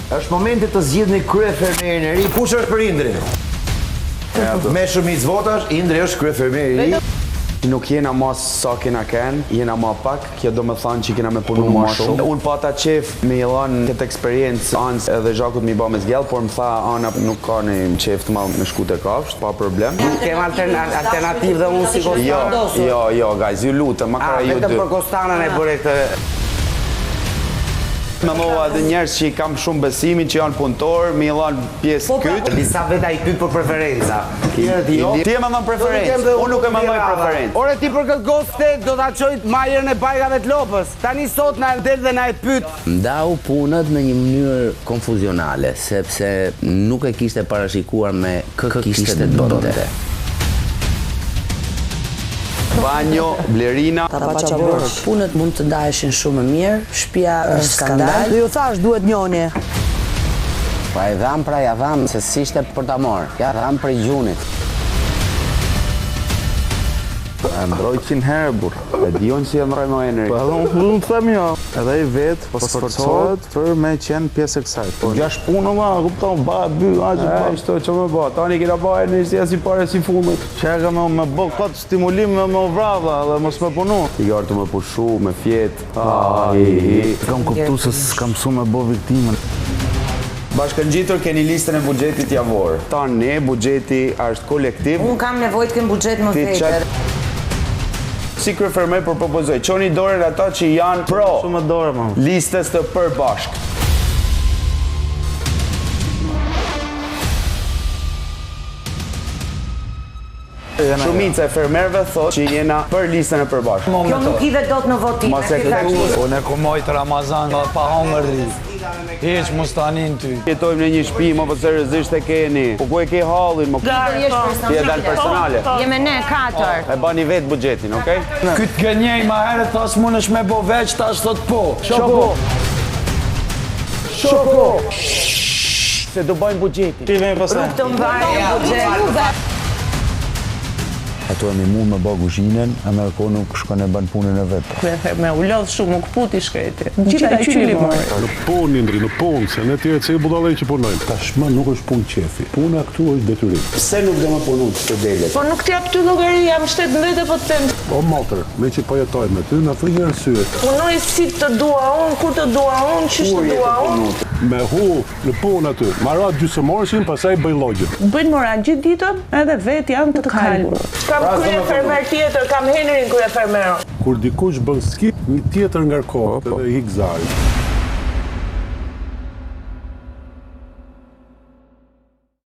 Është momenti të zgjidhni kryefermerin e ri. Kush është për Indrin? Me shumicë votash, Indri është kryefermeri i ri. Nuk jena ma sa kena ken, jena ma pak, kjo do me thanë që kena me punu ma shumë. Unë pata qef me jelan këtë eksperiencë Ans edhe Zhakut mi ba me zgjell, por më tha Ana nuk ka një qef të ma me shku të kafsht, pa problem. Kem alternativë dhe unë si Kostanos? Jo, guys, ju lutë, makara ju vetëm për Kostanën e bëre këtë... Me mova edhe njerës që i kam shumë besimin, që janë punëtor, mi jelan pjesë kytë. Disa veta i pyet për preferenca. Ti e me dhënë preferencë, unë nuk e me dhënë preferencë. Ore ti për këtë goste do t'a qojt majrën e bajrave të lopës. Tani sot na del dhe na e pyet. Ndau punët në një mënyrë konfuzionale, sepse nuk e kishte parashikuar me kë kishte të bënte. Banjo, Blerina. Punët mund të ndaheshin shumë mirë, shtëpia është skandal. Dhe ju thash duhet njoni. Pa e dham pra ja dham, se s'ishte për ta marrë, ja dham për i gjunit. E ndroj 100 herë, burë. E dion që e ndroj më eneri. Po edhe unë të them jo. Edhe i vetë, po sforcohet për me qenë pjesë e kësaj. Gjash punë ma, kupton, ba, by, aqë, ba. Ishto që me ba, tani kena ba e një si pare si fundit. Qeka me bë këtë stimulim me vrava dhe mos me punu. I garë të me pushu, me fjetë. Kam kuptu se s'kam su me bë viktimën. Bashkëngjitur keni listën e buxhetit javor. Tani buxheti është kolektiv. Unë kam nevojë të kem buxhet më vjetër. Si kryefermer propozoj, çoni dorën ata që janë pro Shumë dorë, ma. listës të përbashkët. Shumica e fermerëve thotë që jena për listën e përbashkët. Kjo nuk i dot në votim. Unë e kumojt Ramazan, pa hongërri. Hiq mos tanin ty. Jetojmë në një shtëpi, më për seriozisht e keni. Po ku e ke hallin, më ti e dal personale. Jeme ne 4. E bani vetë buxhetin, okay? Këtë gënjej ma herët thas mundesh me bo veç, tash thot po. Shoko! Se do bajnë buxhetin. Ti vjen pastaj. Të mbajnë buxhet. Ato e mi mund me ba kuzhinën, Ameriko nuk shkon e ban punën e vetë. Me u lodh shumë, nuk puti shkreti. Gjitha i qyli mori. Nuk punë, Indri, nuk punë, se ne tjerë që i budallej që punojnë. Tashmë nuk është punë qefi. Puna këtu është detyrim. Pse nuk do më punu të delet? Po nuk t'jap ty llogari, jam shtet mbete po të them. O motër, me që po jetoj me ty, në frikë arsyet. Punoj si të dua unë, kur të dua unë, çish të dua unë. Me hu në punë aty, marat gjysëmorësin, pastaj bëj llogjin. Bëjnë moral gjithë ditën, edhe vetë janë të kalbur. Kam kryefermer tjetër, kam Henrin kryefermer. Kur dikush bën skip, një tjetër ngarkohet dhe hik zari.